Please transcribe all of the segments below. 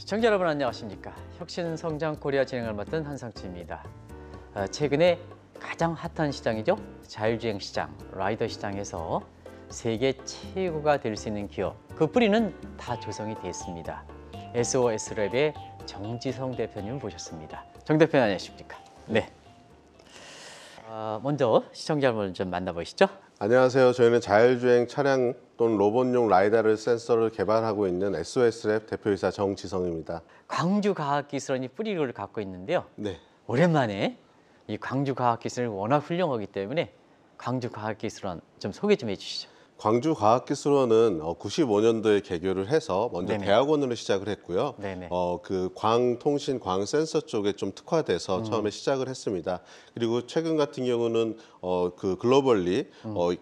시청자 여러분 안녕하십니까? 혁신성장 코리아 진행을 맡은 한상추입니다. 최근에 가장 핫한 시장이죠. 자율주행 시장, 라이더 시장에서 세계 최고가 될 수 있는 기업, 그 뿌리는 다 조성이 됐습니다. SOS랩의 정지성 대표님을 모셨습니다. 정 대표님 안녕하십니까? 네. 먼저 시청자 여러분 좀 만나보시죠. 안녕하세요. 저희는 자율주행 차량 또는 로봇용 라이다를 센서를 개발하고 있는 SOS랩 대표이사 정지성입니다. 광주과학기술원이 뿌리를 갖고 있는데요. 네. 오랜만에 이 광주과학기술이 워낙 훌륭하기 때문에 광주과학기술원 좀 소개 좀 해주시죠. 광주과학기술원은 95년도에 개교를 해서 먼저 네네. 대학원으로 시작을 했고요. 네네. 그 광통신, 광센서 쪽에 좀 특화돼서 처음에 시작을 했습니다. 그리고 최근 같은 경우는 그 글로벌리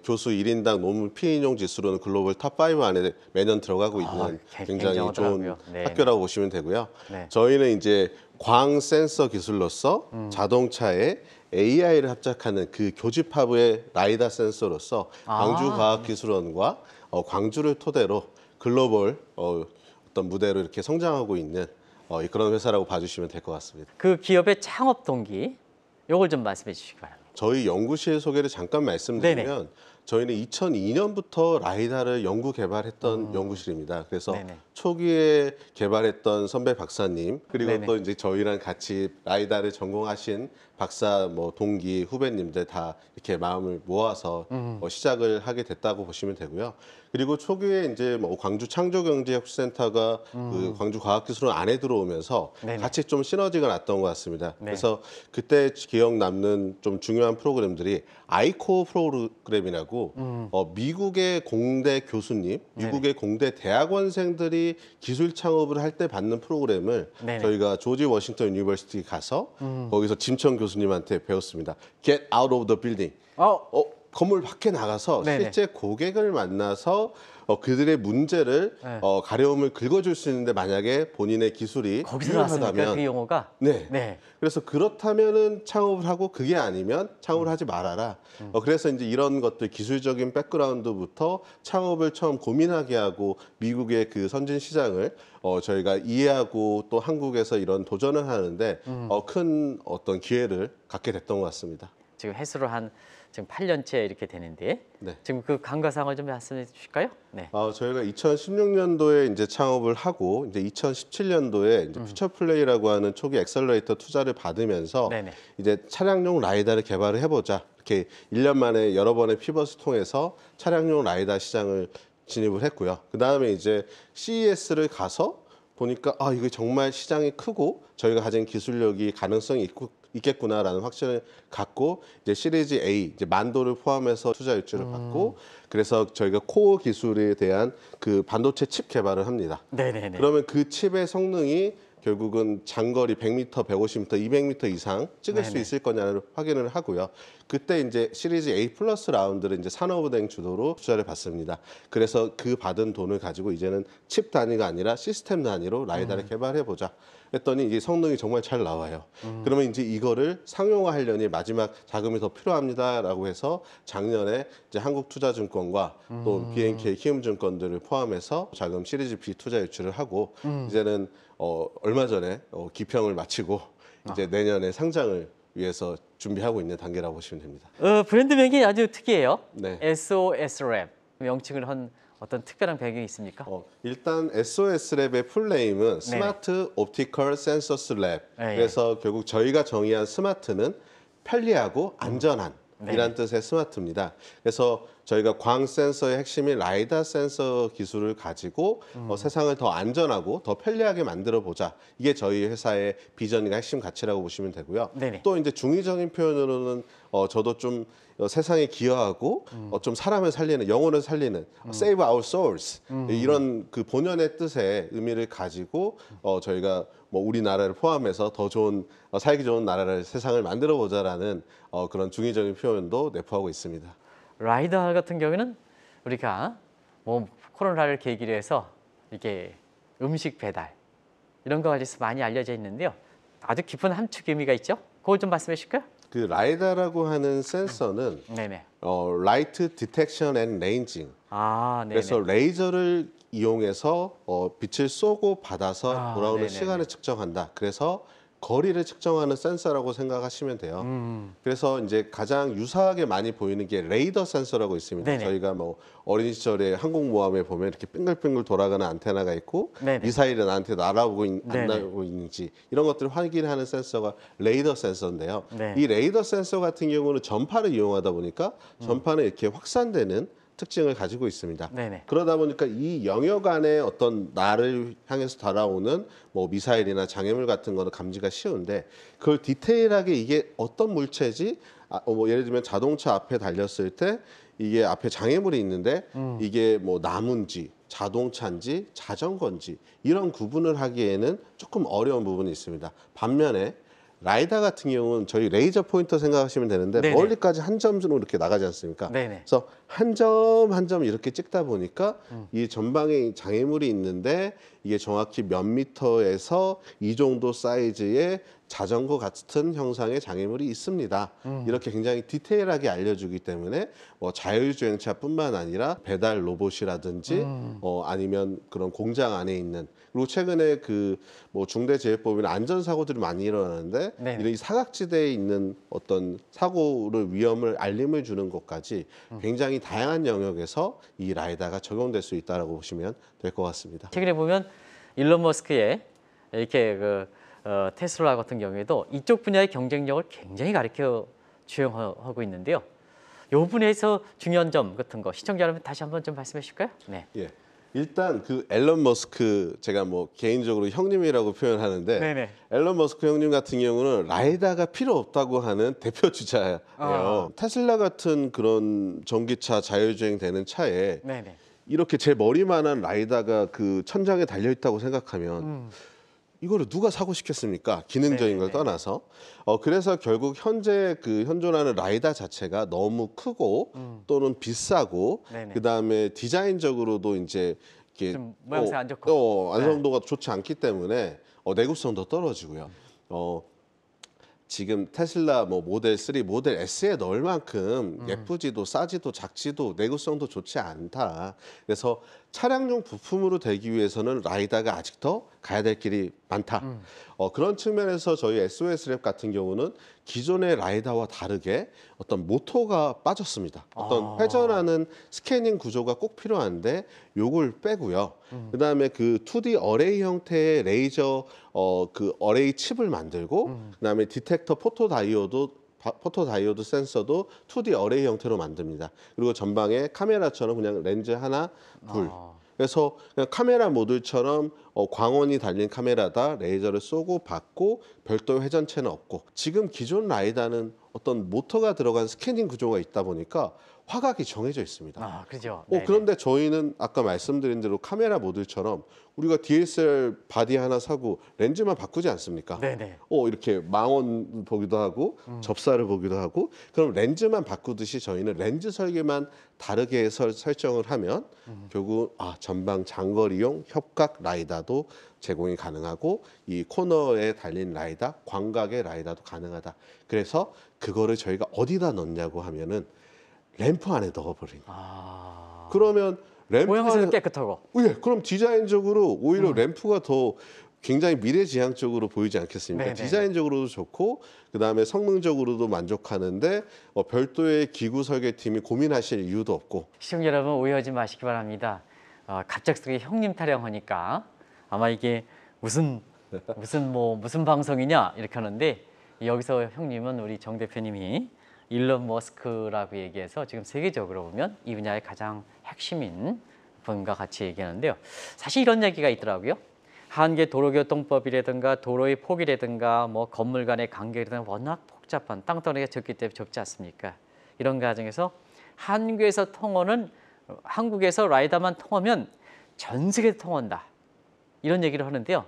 교수 1인당 논문 피인용 지수로는 글로벌 탑5 안에 매년 들어가고 있는 굉장히 좋은 굉장하더라고요. 네. 학교라고 보시면 되고요. 네. 저희는 이제 광센서 기술로서 자동차에 AI를 합작하는 그 교집합의 라이다 센서로서 광주과학기술원과 광주를 토대로 글로벌 어떤 무대로 이렇게 성장하고 있는 그런 회사라고 봐주시면 될 것 같습니다. 그 기업의 창업 동기, 요걸 좀 말씀해 주시기 바랍니다. 저희 연구실 소개를 잠깐 말씀드리면 네네. 저희는 2002년부터 라이다를 연구 개발했던 연구실입니다. 그래서 네네. 초기에 개발했던 선배 박사님 그리고 네네. 또 이제 저희랑 같이 라이다를 전공하신 박사 동기 후배님들 다 이렇게 마음을 모아서 시작을 하게 됐다고 보시면 되고요. 그리고 초기에 이제 광주 창조경제혁신센터가 그 광주과학기술원 안에 들어오면서 네네. 같이 좀 시너지가 났던 것 같습니다. 네. 그래서 그때 기억 남는 좀 중요한 프로그램들이 아이코어 프로그램이라고 미국의 공대 교수님, 미국의 공대 대학원생들이 기술 창업을 할 때 받는 프로그램을 네네. 저희가 조지 워싱턴 유니버시티 가서 거기서 짐청 교수님한테 배웠습니다. Get out of the building. 건물 밖에 나가서 네네. 실제 고객을 만나서 그들의 문제를 네. 가려움을 긁어줄 수 있는데 만약에 본인의 기술이 거기서 나왔습니까? 그 용어가? 네. 네. 그래서 그렇다면은 창업을 하고 그게 아니면 창업을 하지 말아라. 그래서 이제 이런 것들 기술적인 백그라운드부터 창업을 처음 고민하게 하고 미국의 그 선진 시장을 저희가 이해하고 또 한국에서 이런 도전을 하는데 큰 어떤 기회를 갖게 됐던 것 같습니다. 지금 횟수로 지금 8년째 이렇게 되는데 네. 지금 그 감가상을 좀 말씀해 주실까요? 네. 저희가 2016년도에 이제 창업을 하고 이제 2017년도에 이제 퓨처플레이라고 하는 초기 엑셀러레이터 투자를 받으면서 네네. 이제 차량용 라이다를 개발을 해보자 이렇게 1년 만에 여러 번의 피벗을 통해서 차량용 라이다 시장을 진입을 했고요. 그 다음에 이제 CES를 가서 보니까 이거 정말 시장이 크고 저희가 가진 기술력이 가능성이 있겠구나라는 확신을 갖고 이제 시리즈 A 이제 만도를 포함해서 투자 유치를 받고 그래서 저희가 코어 기술에 대한 그 반도체 칩 개발을 합니다. 네네네. 그러면 그 칩의 성능이 결국은 장거리 100m, 150m, 200m 이상 찍을 수 네네. 있을 거냐를 확인을 하고요. 그때 이제 시리즈 A 플러스 라운드를 이제 산업은행 주도로 투자를 받습니다. 그래서 그 받은 돈을 가지고 이제는 칩 단위가 아니라 시스템 단위로 라이다를 개발해 보자. 했더니 이게 성능이 정말 잘 나와요. 그러면 이제 이거를 상용화하려니 마지막 자금이 더 필요합니다라고 해서 작년에 이제 한국투자증권과 또 BNK 키움증권들을 포함해서 자금 시리즈 B 투자 유치를 하고 이제는 얼마 전에 기평을 마치고 이제 내년에 상장을 위해서 준비하고 있는 단계라고 보시면 됩니다. 브랜드명이 아주 특이해요. 네. SOS랩 명칭을 한 어떤 특별한 배경이 있습니까? 일단 SOS랩의 풀네임은 스마트 옵티컬 센서스 랩. 네. 그래서 결국 저희가 정의한 스마트는 편리하고 안전한 이란 뜻의 스마트입니다. 그래서 저희가 광 센서의 핵심인 라이다 센서 기술을 가지고 세상을 더 안전하고 더 편리하게 만들어 보자. 이게 저희 회사의 비전과 핵심 가치라고 보시면 되고요. 네네. 또 이제 중의적인 표현으로는 저도 좀 세상에 기여하고 좀 사람을 살리는 영혼을 살리는 Save Our Souls 이런 그 본연의 뜻의 의미를 가지고 저희가 우리나라를 포함해서 더 좋은 살기 좋은 나라를 세상을 만들어 보자라는 그런 중의적인 표현도 내포하고 있습니다. 라이더 같은 경우에는 우리가 코로나를 계기로 해서 이게 음식 배달 이런 거 가지고 많이 알려져 있는데요. 아주 깊은 함축 의미가 있죠. 그걸 좀 말씀해 주실까요? 그 라이다라고 하는 센서는 네네. 라이트 디텍션 앤 레인징. 네네. 그래서 레이저를 이용해서 빛을 쏘고 받아서 돌아오는 네네네. 시간을 측정한다. 그래서 거리를 측정하는 센서라고 생각하시면 돼요. 그래서 이제 가장 유사하게 많이 보이는 게 레이더 센서라고 있습니다. 네네. 저희가 뭐 어린 시절에 항공모함에 보면 이렇게 빙글빙글 돌아가는 안테나가 있고 네네. 미사일이 나한테 날아오고 안 네네. 날아오고 있는지 이런 것들을 확인하는 센서가 레이더 센서인데요. 네. 이 레이더 센서 같은 경우는 전파를 이용하다 보니까 전파는 이렇게 확산되는 특징을 가지고 있습니다. 네네. 그러다 보니까 이 영역 안에 어떤 나를 향해서 달아오는 뭐 미사일이나 장애물 같은 거는 감지가 쉬운데 그걸 디테일하게 이게 어떤 물체지 뭐 예를 들면 자동차 앞에 달렸을 때 이게 앞에 장애물이 있는데 이게 뭐 나무인지 자동차인지 자전거인지 이런 구분을 하기에는 조금 어려운 부분이 있습니다. 반면에 라이다 같은 경우는 저희 레이저 포인터 생각하시면 되는데 네네. 멀리까지 한 점으로 이렇게 나가지 않습니까? 네네. 그래서 한 점 한 점 이렇게 찍다 보니까 이 전방에 장애물이 있는데 이게 정확히 몇 미터에서 이 정도 사이즈의 자전거 같은 형상의 장애물이 있습니다. 이렇게 굉장히 디테일하게 알려주기 때문에 뭐 자율주행차뿐만 아니라 배달 로봇이라든지 아니면 그런 공장 안에 있는 그리고 최근에 그 뭐 중대재해법이나 안전사고들이 많이 일어나는데 네네. 이런 이 사각지대에 있는 어떤 사고를 위험을 알림을 주는 것까지 굉장히 다양한 영역에서 이 라이다가 적용될 수 있다라고 보시면 될 것 같습니다. 최근에 보면 일론 머스크의 이렇게 테슬라 같은 경우에도 이쪽 분야의 경쟁력을 굉장히 가리켜 주행하고 있는데요. 이 분야에서 중요한 점 같은 거 시청자 여러분 다시 한번 좀 말씀해 주실까요? 네. 예. 일단 그 앨런 머스크 제가 뭐 개인적으로 형님이라고 표현하는데 네네. 앨런 머스크 형님 같은 경우는 라이다가 필요 없다고 하는 대표 주자예요. 테슬라 같은 그런 전기차 자율주행 되는 차에 네네. 이렇게 제 머리만한 라이다가 그 천장에 달려 있다고 생각하면 이거를 누가 사고 싶겠습니까? 기능적인 걸 네네네. 떠나서. 그래서 결국 현재 그 현존하는 라이다 자체가 너무 크고 또는 비싸고 네네. 그다음에 디자인적으로도 이제 이렇게 좀 모양새 안 좋고. 완성도가 좋지 않기 때문에 내구성도 떨어지고요. 지금 테슬라 뭐 모델 3, 모델 S에 넣을 만큼 예쁘지도 싸지도 작지도 내구성도 좋지 않다. 그래서 차량용 부품으로 되기 위해서는 라이다가 아직 더 가야 될 길이 많다. 그런 측면에서 저희 SOS랩 같은 경우는 기존의 라이다와 다르게 어떤 모터가 빠졌습니다. 어떤 회전하는 스캐닝 구조가 꼭 필요한데 요걸 빼고요. 그다음에 그 2D 어레이 형태의 레이저 그 어레이 칩을 만들고 그다음에 디텍터 포토 다이오드 센서도 2D 어레이 형태로 만듭니다. 그리고 전방에 카메라처럼 그냥 렌즈 하나, 둘. 그래서 그냥 카메라 모듈처럼 광원이 달린 카메라다 레이저를 쏘고 받고 별도의 회전체는 없고 지금 기존 라이다는 어떤 모터가 들어간 스캐닝 구조가 있다 보니까 화각이 정해져 있습니다. 그렇죠. 그런데 저희는 아까 말씀드린 대로 카메라 모듈처럼 우리가 DSLR 바디 하나 사고 렌즈만 바꾸지 않습니까? 네네. 이렇게 망원 보기도 하고 접사를 보기도 하고 그럼 렌즈만 바꾸듯이 저희는 렌즈 설계만 다르게 설정을 하면 결국 전방 장거리용 협각 라이다도 제공이 가능하고 이 코너에 달린 라이다, 광각의 라이다도 가능하다. 그래서 그거를 저희가 어디다 넣냐고 하면은 램프 안에 넣어버린 거예요. 그러면 램프 모양새도 안에 깨끗하고. 예, 그럼 디자인적으로 오히려 램프가 더 굉장히 미래지향적으로 보이지 않겠습니까? 네네네. 디자인적으로도 좋고 그다음에 성능적으로도 만족하는데 별도의 기구 설계팀이 고민하실 이유도 없고 시청자 여러분 오해하지 마시기 바랍니다. 갑작스럽게 형님 타령하니까 아마 이게 무슨 방송이냐 이렇게 하는데 여기서 형님은 우리 정 대표님이 일론 머스크라고 얘기해서 지금 세계적으로 보면 이 분야의 가장 핵심인 분과 같이 얘기하는데요. 사실 이런 얘기가 있더라고요. 한계 도로교통법이라든가 도로의 폭이라든가 뭐 건물 간의 간격이라든가 워낙 복잡한 땅덩어리가 적기 때문에 적지 않습니까? 이런 과정에서 한국에서 라이다만 통하면 전 세계에 통한다. 이런 얘기를 하는데요.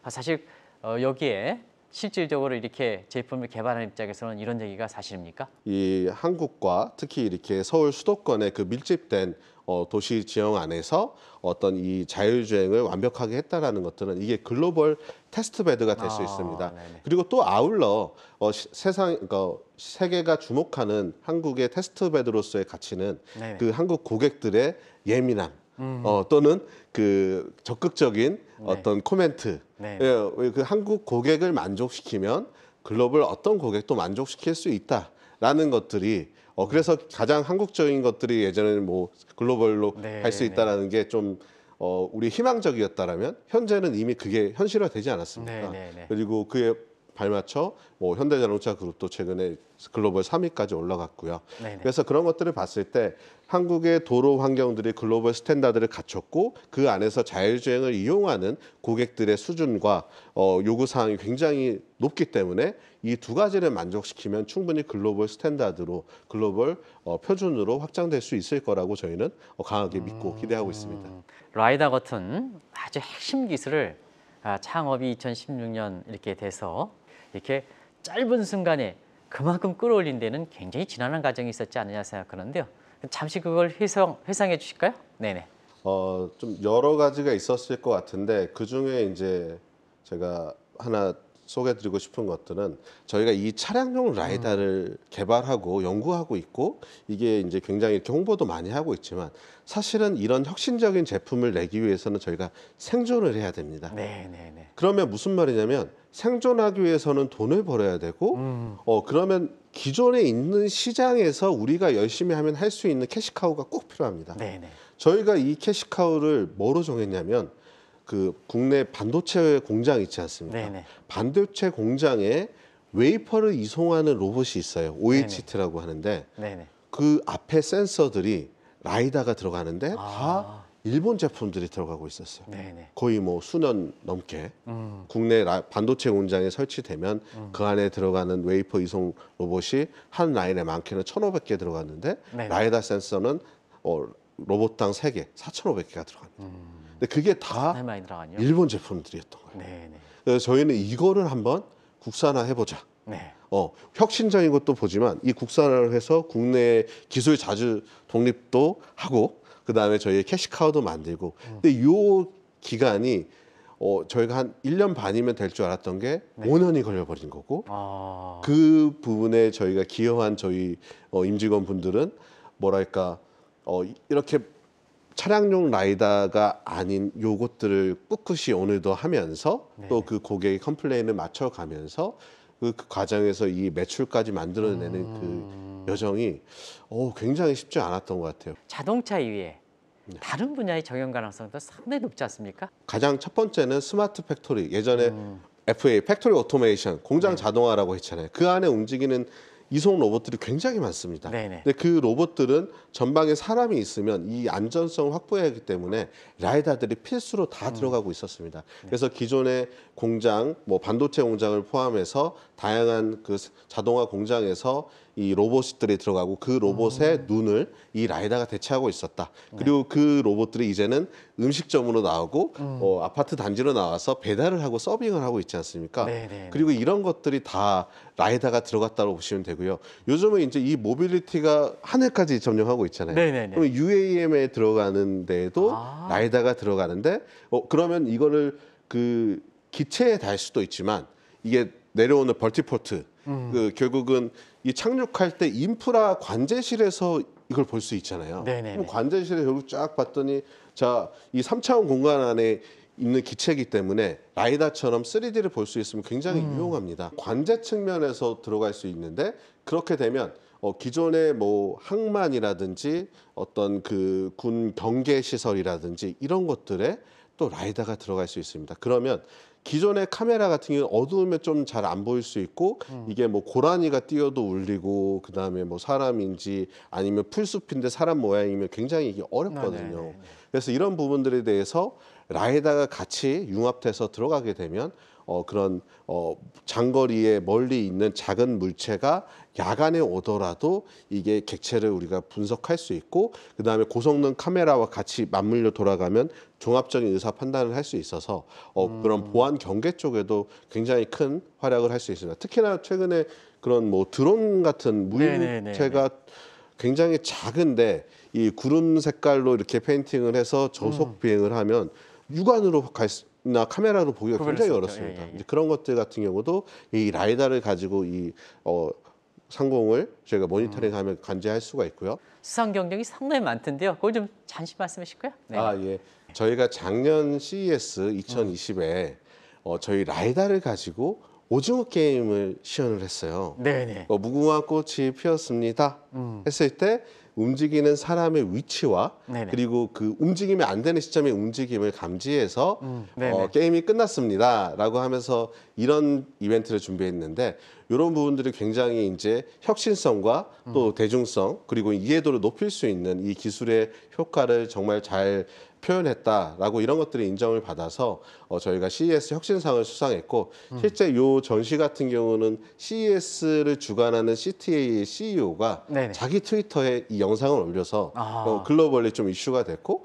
사실 여기에 실질적으로 이렇게 제품을 개발하는 입장에서는 이런 얘기가 사실입니까? 이 한국과 특히 이렇게 서울 수도권의 그 밀집된 도시 지형 안에서 어떤 이 자율주행을 완벽하게 했다라는 것들은 이게 글로벌 테스트베드가 될 수 있습니다. 네네. 그리고 또 아울러 그러니까 세계가 주목하는 한국의 테스트베드로서의 가치는 네네. 그 한국 고객들의 예민함, 또는 그 적극적인 어떤 코멘트, 네. 예, 그 한국 고객을 만족시키면 글로벌 어떤 고객도 만족시킬 수 있다라는 것들이 그래서 가장 한국적인 것들이 예전에는 뭐 글로벌로 네, 갈 수 네. 있다라는 게 좀 우리 희망적이었다라면 현재는 이미 그게 현실화되지 않았습니까? 네, 네, 네. 그리고 그에 발맞춰 뭐 현대자동차 그룹도 최근에 글로벌 3위까지 올라갔고요. 네, 네. 그래서 그런 것들을 봤을 때 한국의 도로 환경들이 글로벌 스탠다드를 갖췄고 그 안에서 자율주행을 이용하는 고객들의 수준과 요구 사항이 굉장히 높기 때문에 이 두 가지를 만족시키면 충분히 글로벌 스탠다드로 글로벌 표준으로 확장될 수 있을 거라고 저희는 강하게 믿고 기대하고 있습니다. 라이다 같은 아주 핵심 기술을 창업이 2016년 이렇게 돼서 이렇게 짧은 순간에 그만큼 끌어올린 데는 굉장히 지난한 과정이 있었지 않느냐 생각하는데요. 잠시 그걸 회상해 주실까요? 네네. 좀 여러 가지가 있었을 것 같은데 그 중에 이제 제가 하나 소개드리고 싶은 것들은 저희가 이 차량용 라이다를 개발하고 연구하고 있고 이게 이제 굉장히 이렇게 홍보도 많이 하고 있지만 사실은 이런 혁신적인 제품을 내기 위해서는 저희가 생존을 해야 됩니다. 네네네. 그러면 무슨 말이냐면 생존하기 위해서는 돈을 벌어야 되고 그러면 기존에 있는 시장에서 우리가 열심히 하면 할 수 있는 캐시카우가 꼭 필요합니다. 네네. 저희가 이 캐시카우를 뭐로 정했냐면 그 국내 반도체 공장 있지 않습니까? 네네. 반도체 공장에 웨이퍼를 이송하는 로봇이 있어요. OHT라고 하는데 네네. 그 앞에 센서들이 라이다가 들어가는데 아. 다 일본 제품들이 들어가고 있었어요. 네네. 거의 뭐 수년 넘게 국내 반도체 공장에 설치되면 그 안에 들어가는 웨이퍼 이송 로봇이 한 라인에 많게는 1,500개 들어갔는데 네네. 라이다 센서는 로봇당 3개, 4,500개가 들어갑니다. 근데 그게 다 상당히 많이 들어가요. 일본 제품들이었던 거예요. 네네. 그래서 저희는 이거를 한번 국산화 해보자. 네. 혁신적인 것도 보지만 이 국산화를 해서 국내 기술 자주 독립도 하고 그다음에 저희의 캐시카우도 만들고 근데 요 기간이 저희가 한 1년 반이면 될 줄 알았던 게 5년이 걸려버린 거고 아. 그 부분에 저희가 기여한 저희 임직원 분들은 뭐랄까 이렇게 차량용 라이다가 아닌 요것들을 꿋꿋이 오늘도 하면서 또 그 고객의 컴플레인을 맞춰가면서 그 과정에서 이 매출까지 만들어내는 그 여정이 굉장히 쉽지 않았던 것 같아요. 자동차 이외에 다른 분야의 적용 가능성도 상당히 높지 않습니까? 가장 첫 번째는 스마트 팩토리. 예전에 FA, 팩토리 오토메이션, 공장 자동화라고 했잖아요. 그 안에 움직이는 이송 로봇들이 굉장히 많습니다. 네네. 근데 그 로봇들은 전방에 사람이 있으면 이 안전성을 확보해야 하기 때문에 라이다들이 필수로 다 들어가고 있었습니다. 그래서 기존의 공장, 뭐 반도체 공장을 포함해서 다양한 그 자동화 공장에서 이 로봇들이 들어가고 그 로봇의 눈을 이 라이다가 대체하고 있었다. 그리고 그 로봇들이 이제는 음식점으로 나오고 아파트 단지로 나와서 배달을 하고 서빙을 하고 있지 않습니까? 네네. 그리고 이런 것들이 다 라이다가 들어갔다고 보시면 되고요. 요즘은 이제 이 모빌리티가 하늘까지 점령하고 있잖아요. 네네네. 그럼 UAM에 들어가는 데에도 아. 라이다가 들어가는데 그러면 이거를 그 기체에 달 수도 있지만 이게 내려오는 벌티포트 그 결국은 이 착륙할 때 인프라 관제실에서 이걸 볼 수 있잖아요. 네네네. 그럼 관제실에 결국 쫙 봤더니 자, 이 3차원 공간 안에 있는 기체이기 때문에 라이다처럼 3D를 볼 수 있으면 굉장히 유용합니다. 관제 측면에서 들어갈 수 있는데 그렇게 되면 기존의 뭐 항만이라든지 어떤 그 군 경계 시설이라든지 이런 것들에 또 라이다가 들어갈 수 있습니다. 그러면 기존의 카메라 같은 경우는 어두우면 좀 잘 안 보일 수 있고 이게 뭐 고라니가 뛰어도 울리고 그다음에 뭐 사람인지 아니면 풀숲인데 사람 모양이면 굉장히 이게 어렵거든요. 네네네. 그래서 이런 부분들에 대해서 라이다가 같이 융합돼서 들어가게 되면 그런 장거리에 멀리 있는 작은 물체가 야간에 오더라도 이게 객체를 우리가 분석할 수 있고 그다음에 고성능 카메라와 같이 맞물려 돌아가면 종합적인 의사 판단을 할 수 있어서 그런 보안 경계 쪽에도 굉장히 큰 활약을 할 수 있습니다. 특히나 최근에 그런 뭐 드론 같은 무인체가 굉장히 작은데 이 구름 색깔로 이렇게 페인팅을 해서 저속 비행을 하면 육안으로 나 카메라로 보기가 굉장히 수 없죠. 어렵습니다. 예, 예. 이제 그런 것들 같은 경우도 이 라이다를 가지고 이 상공을 저희가 모니터링하면 관제할 수가 있고요. 수상 경력이 상당히 많던데요. 그걸 좀 잠시 말씀해 주실까요? 네. 예. 저희가 작년 CES 2020에 저희 라이다를 가지고 오징어 게임을 시연을 했어요. 네네. 무궁화 꽃이 피었습니다. 했을 때 움직이는 사람의 위치와 네네. 그리고 그 움직이면 안 되는 시점의 움직임을 감지해서 네네. 게임이 끝났습니다라고 하면서 이런 이벤트를 준비했는데 이런 부분들이 굉장히 이제 혁신성과 또 대중성 그리고 이해도를 높일 수 있는 이 기술의 효과를 정말 잘 표현했다라고 이런 것들이 인정을 받아서 저희가 CES 혁신상을 수상했고 실제 요 전시 같은 경우는 CES를 주관하는 CTA의 CEO가 네네. 자기 트위터에 이 영상을 올려서 아. 글로벌리 좀 이슈가 됐고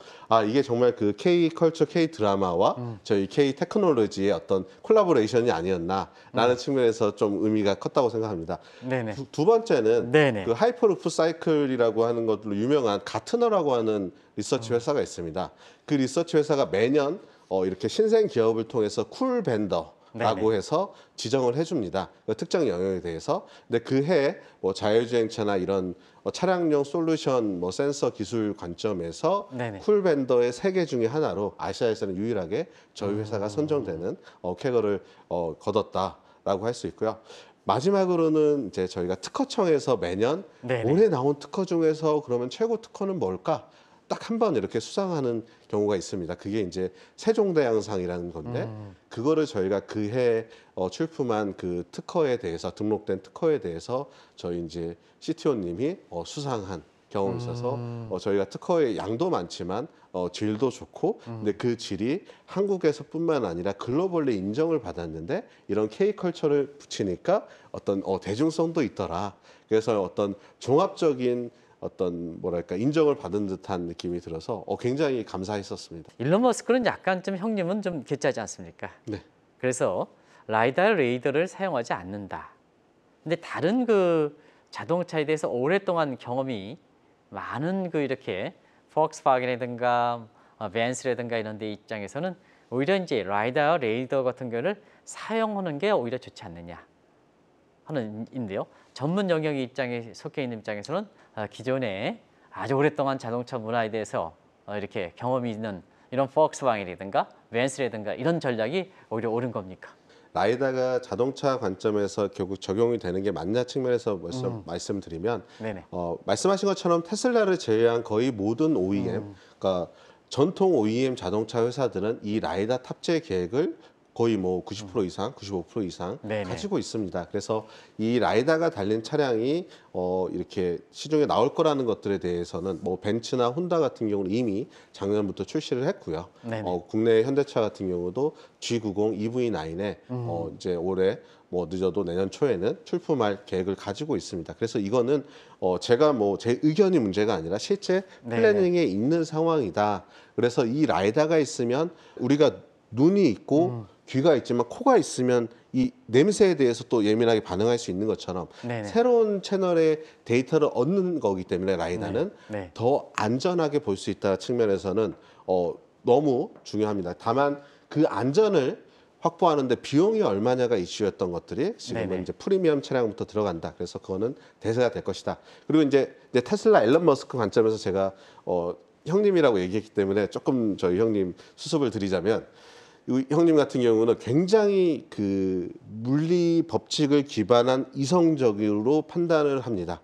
이게 정말 그 K 컬처 K 드라마와 저희 K 테크놀로지의 어떤 콜라보레이션이 아니었나라는 측면에서 좀 의미가 컸다고 생각합니다. 네네. 두 번째는 네네. 그 하이퍼루프 사이클이라고 하는 것들로 유명한 가트너라고 하는 리서치 회사가 있습니다. 그 리서치 회사가 매년 이렇게 신생 기업을 통해서 쿨 벤더라고 네네. 해서 지정을 해줍니다. 그 특정 영역에 대해서. 근데 그 해에 자율주행차나 이런 차량용 솔루션 센서 기술 관점에서 네네. 쿨 벤더의 3개 중에 하나로 아시아에서는 유일하게 저희 회사가 선정되는 쾌거를 거뒀다라고 할 수 있고요. 마지막으로는 이제 저희가 특허청에서 매년 네네. 올해 나온 특허 중에서 그러면 최고 특허는 뭘까? 딱 한 번 이렇게 수상하는 경우가 있습니다. 그게 이제 세종대왕상이라는 건데 그거를 저희가 그해 출품한 그 특허에 대해서 등록된 특허에 대해서 저희 이제 CTO님이 수상한 경험이 있어서 저희가 특허의 양도 많지만 질도 좋고 근데 그 질이 한국에서뿐만 아니라 글로벌리 인정을 받았는데 이런 K컬처를 붙이니까 어떤 대중성도 있더라. 그래서 어떤 종합적인 어떤 뭐랄까 인정을 받은 듯한 느낌이 들어서 굉장히 감사했었습니다. 일론 머스크는 약간 좀 형님은 좀 괴짜지 않습니까? 네. 그래서 라이다 레이더를 사용하지 않는다. 근데 다른 그 자동차에 대해서 오랫동안 경험이 많은 그 이렇게 폭스바겐이든가 벤츠라든가 이런 데 입장에서는 오히려 이제 라이다 레이더 같은 경우를 사용하는 게 오히려 좋지 않느냐 하는 인데요. 전문 영역 입장에 속해 있는 입장에서는 기존에 아주 오랫동안 자동차 문화에 대해서 이렇게 경험이 있는 이런 폭스바겐이라든가 벤츠라든가 이런 전략이 오히려 옳은 겁니까? 라이다가 자동차 관점에서 결국 적용이 되는 게 맞냐 측면에서 말씀드리면 네네. 말씀하신 것처럼 테슬라를 제외한 거의 모든 OEM, 그러니까 전통 OEM 자동차 회사들은 이 라이다 탑재 계획을 거의 90% 이상, 95% 이상 네네. 가지고 있습니다. 그래서 이 라이다가 달린 차량이 이렇게 시중에 나올 거라는 것들에 대해서는 벤츠나 혼다 같은 경우는 이미 작년부터 출시를 했고요. 네네. 국내 현대차 같은 경우도 G90 EV9에 이제 올해 늦어도 내년 초에는 출품할 계획을 가지고 있습니다. 그래서 이거는 제가 제 의견이 문제가 아니라 실제 플래닝에 있는 상황이다. 그래서 이 라이다가 있으면 우리가 눈이 있고 귀가 있지만 코가 있으면 이 냄새에 대해서 또 예민하게 반응할 수 있는 것처럼 네네. 새로운 채널의 데이터를 얻는 거기 때문에 라이다는 네. 더 안전하게 볼 수 있다는 측면에서는 너무 중요합니다. 다만 그 안전을 확보하는데 비용이 얼마냐가 이슈였던 것들이 지금은 네네. 이제 프리미엄 차량부터 들어간다. 그래서 그거는 대세가 될 것이다. 그리고 이제 테슬라 앨런 머스크 관점에서 제가 형님이라고 얘기했기 때문에 조금 저희 형님 수습을 드리자면 이 형님 같은 경우는 굉장히 그 물리 법칙을 기반한 이성적으로 판단을 합니다.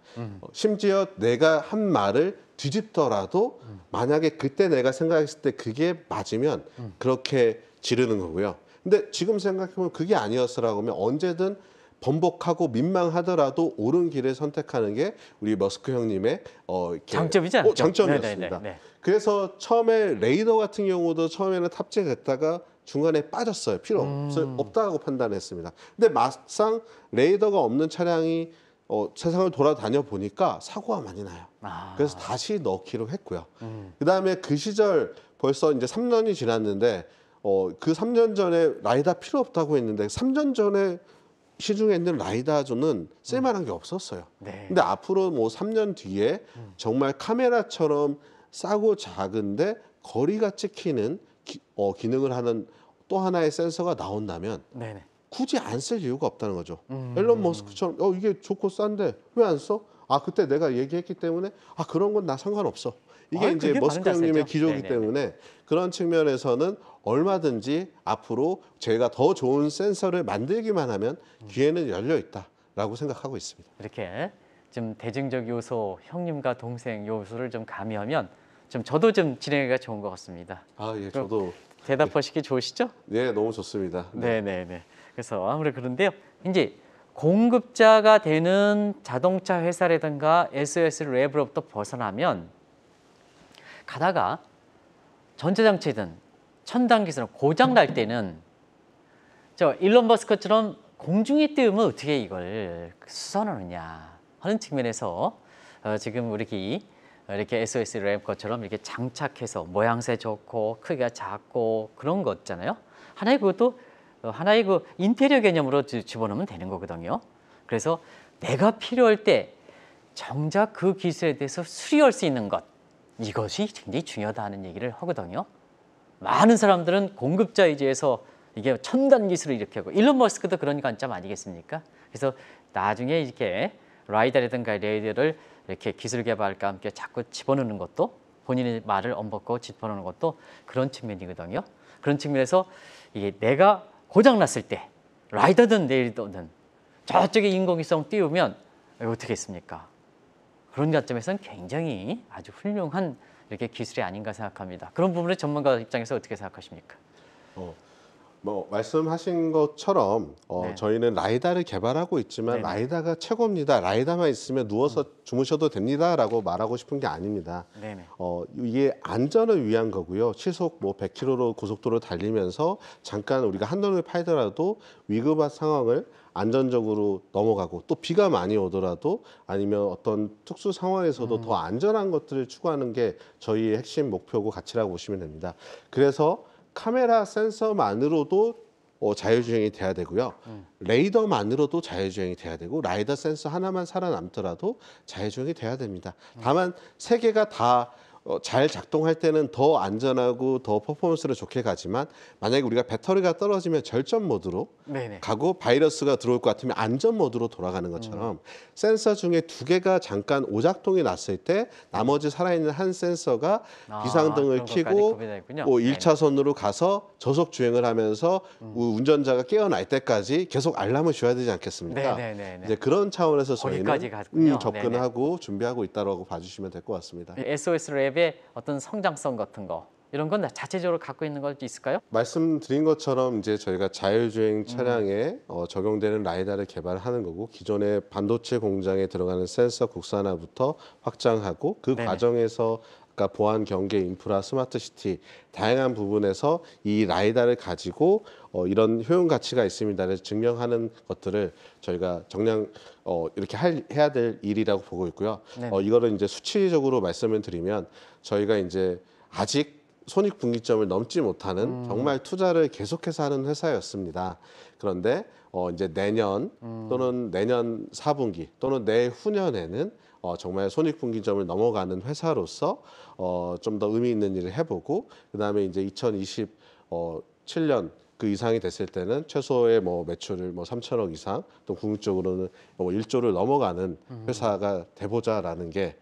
심지어 내가 한 말을 뒤집더라도 만약에 그때 내가 생각했을 때 그게 맞으면 그렇게 지르는 거고요. 근데 지금 생각해보면 그게 아니었으라고 하면 언제든 번복하고 민망하더라도 옳은 길을 선택하는 게 우리 머스크 형님의 이렇게 장점이지 않죠? 장점이었습니다. 네네네. 그래서 처음에 레이더 같은 경우도 처음에는 탑재됐다가 중간에 빠졌어요. 필요 없다고 판단했습니다. 근데 막상 레이더가 없는 차량이 세상을 돌아다녀 보니까 사고가 많이 나요. 그래서 다시 넣기로 했고요. 그다음에 그 시절 벌써 이제 3년이 지났는데 그 3년 전에 라이다 필요 없다고 했는데 3년 전에 시중에 있는 라이다조는 쓸만한 게 없었어요. 네. 근데 앞으로 3년 뒤에 정말 카메라처럼 싸고 작은데 거리가 찍히는 기능을 하는 또 하나의 센서가 나온다면 네네. 굳이 안 쓸 이유가 없다는 거죠. 앨런 머스크처럼 이게 좋고 싼데 왜 안 써? 아 그때 내가 얘기했기 때문에 그런 건 나 상관없어. 이게 이제 그게 머스크 바른 형님의 자세죠. 기조이기 네네네. 때문에 그런 측면에서는 얼마든지 앞으로 저희가 더 좋은 센서를 만들기만 하면 기회는 열려 있다라고 생각하고 있습니다. 이렇게 좀 대중적 요소, 형님과 동생 요소를 좀 가미하면 좀 저도 좀 진행하기가 좋은 것 같습니다. 예, 그럼 저도 대답하시기 좋으시죠? 네, 너무 좋습니다. 네. 네네네. 그래서 아무래도 그런데요. 이제 공급자가 되는 자동차 회사라든가 SOS 랩으로부터 벗어나면 가다가 전자장치든 첨단 기술은 고장 날 때는 저 일론 머스크처럼 공중에 띄우면 어떻게 이걸 수선하느냐 하는 측면에서 지금 우리 이렇게 SOS 랩 것처럼 이렇게 장착해서 모양새 좋고 크기가 작고 그런 거 있잖아요. 하나의 그 인테리어 개념으로 집어넣으면 되는 거거든요. 그래서 내가 필요할 때 정작 그 기술에 대해서 수리할 수 있는 것, 이것이 굉장히 중요하다는 얘기를 하거든요. 많은 사람들은 공급자 위주에서 이게 첨단 기술을 이렇게 하고 일론 머스크도 그런 관점 아니겠습니까? 그래서 나중에 이렇게 라이다라든가 레이더를 이렇게 기술 개발과 함께 자꾸 집어넣는 것도 본인의 말을 엄먹고 집어넣는 것도 그런 측면이거든요. 그런 측면에서 이게 내가 고장 났을 때 라이더든 레이더든 저쪽에 인공위성 띄우면 이거 어떻게 했습니까? 그런 관점에서는 굉장히 아주 훌륭한 이렇게 기술이 아닌가 생각합니다. 그런 부분을 전문가 입장에서 어떻게 생각하십니까? 말씀하신 것처럼 네. 저희는 라이다를 개발하고 있지만 네네. 라이다가 최고입니다. 라이다만 있으면 누워서 주무셔도 됩니다라고 말하고 싶은 게 아닙니다. 네네. 이게 안전을 위한 거고요. 시속 100km로 고속도로 달리면서 잠깐 우리가 한눈을 팔더라도 위급한 상황을 안전적으로 넘어가고 또 비가 많이 오더라도 아니면 어떤 특수 상황에서도 더 안전한 것들을 추구하는 게 저희의 핵심 목표고 가치라고 보시면 됩니다. 그래서 카메라 센서만으로도 자율주행이 돼야 되고요. 레이더만으로도 자율주행이 돼야 되고 라이더 센서 하나만 살아남더라도 자율주행이 돼야 됩니다. 다만 세 개가 다 잘 작동할 때는 더 안전하고 더 퍼포먼스를 좋게 가지만 만약에 우리가 배터리가 떨어지면 절전 모드로 네네. 가고 바이러스가 들어올 것 같으면 안전 모드로 돌아가는 것처럼 센서 중에 두 개가 잠깐 오작동이 났을 때 나머지 살아있는 한 센서가 비상등을 그런 것까지 켜고 구비되어 있군요. 1차선으로 가서 저속 주행을 하면서 운전자가 깨어날 때까지 계속 알람을 줘야 되지 않겠습니까? 네네네. 이제 그런 차원에서 거기까지 저희는 갔군요. 접근하고 준비하고 있다고 봐주시면 될 것 같습니다. SOS 랩의 어떤 성장성 같은 거 이런 건 자체적으로 갖고 있는 것 있을까요? 말씀드린 것처럼 이제 저희가 자율주행 차량에 적용되는 라이다를 개발하는 거고 기존의 반도체 공장에 들어가는 센서 국산화부터 확장하고 그 네네. 과정에서 아까 보안 경계 인프라 스마트 시티 다양한 부분에서 이 라이다를 가지고 이런 효용 가치가 있습니다를 증명하는 것들을 저희가 정량 이렇게 해야 될 일이라고 보고 있고요. 네네. 이거를 이제 수치적으로 말씀을 드리면 저희가 이제 아직 손익분기점을 넘지 못하는 정말 투자를 계속해서 하는 회사였습니다. 그런데 이제 내년 또는 내년 4분기 또는 내후년에는 정말 손익분기점을 넘어가는 회사로서 좀 더 의미 있는 일을 해보고 그다음에 이제 2027년 그 이상이 됐을 때는 최소의 매출을 3천억 이상 또 궁극적으로는 1조를 넘어가는 회사가 돼보자라는 게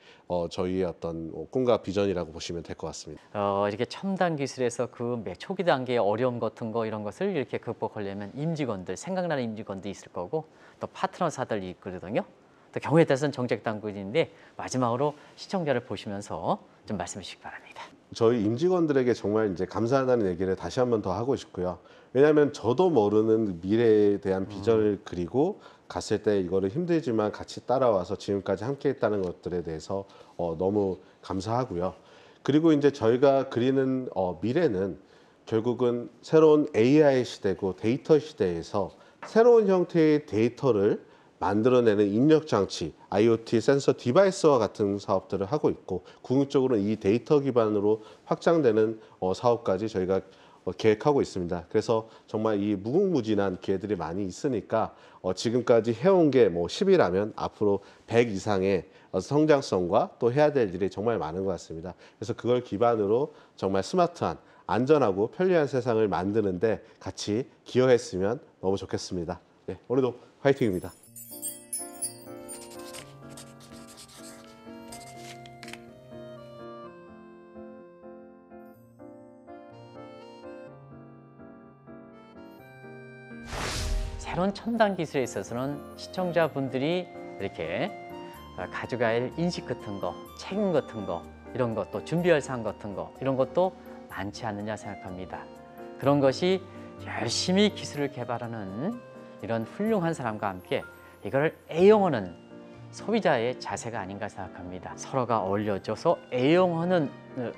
저희의 어떤 꿈과 비전이라고 보시면 될 것 같습니다. 이렇게 첨단 기술에서 그 초기 단계의 어려움 같은 거 이런 것을 이렇게 극복하려면 임직원들, 생각나는 임직원도 있을 거고 또 파트너사들이 있거든요. 또 경우에 따라서는 정책 당국인데 마지막으로 시청자를 보시면서 좀 말씀해 주시기 바랍니다. 저희 임직원들에게 정말 이제 감사하다는 얘기를 다시 한번 더 하고 싶고요. 왜냐하면 저도 모르는 미래에 대한 비전을 그리고 갔을 때 이거를 힘들지만 같이 따라와서 지금까지 함께했다는 것들에 대해서 너무 감사하고요. 그리고 이제 저희가 그리는 미래는 결국은 새로운 AI 시대고 데이터 시대에서 새로운 형태의 데이터를 만들어내는 입력 장치, IoT 센서 디바이스와 같은 사업들을 하고 있고 궁극적으로는 이 데이터 기반으로 확장되는 사업까지 저희가 계획하고 있습니다. 그래서 정말 이 무궁무진한 기회들이 많이 있으니까 지금까지 해온 게 10이라면 앞으로 100 이상의 성장성과 또 해야 될 일이 정말 많은 것 같습니다. 그래서 그걸 기반으로 정말 스마트한 안전하고 편리한 세상을 만드는데 같이 기여했으면 너무 좋겠습니다. 네, 오늘도 화이팅입니다. 새로운 첨단 기술에 있어서는 시청자분들이 이렇게 가져가야 할 인식 같은 거, 책임 같은 거, 이런 것도 준비할 사항 같은 거, 이런 것도 많지 않느냐 생각합니다. 그런 것이 열심히 기술을 개발하는 이런 훌륭한 사람과 함께 이걸 애용하는 소비자의 자세가 아닌가 생각합니다. 서로가 어울려져서 애용하는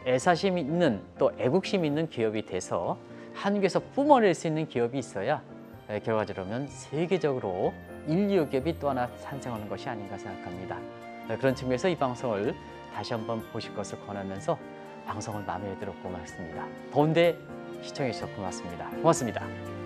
애사심 있는 또 애국심 있는 기업이 돼서 한국에서 뿜어낼 수 있는 기업이 있어야 결과적으로는 세계적으로 인류 기업이 또 하나 탄생하는 것이 아닌가 생각합니다. 그런 측면에서 이 방송을 다시 한번 보실 것을 권하면서 방송을 마무리하도록 고맙습니다. 더운데 시청해 주셔서 고맙습니다. 고맙습니다.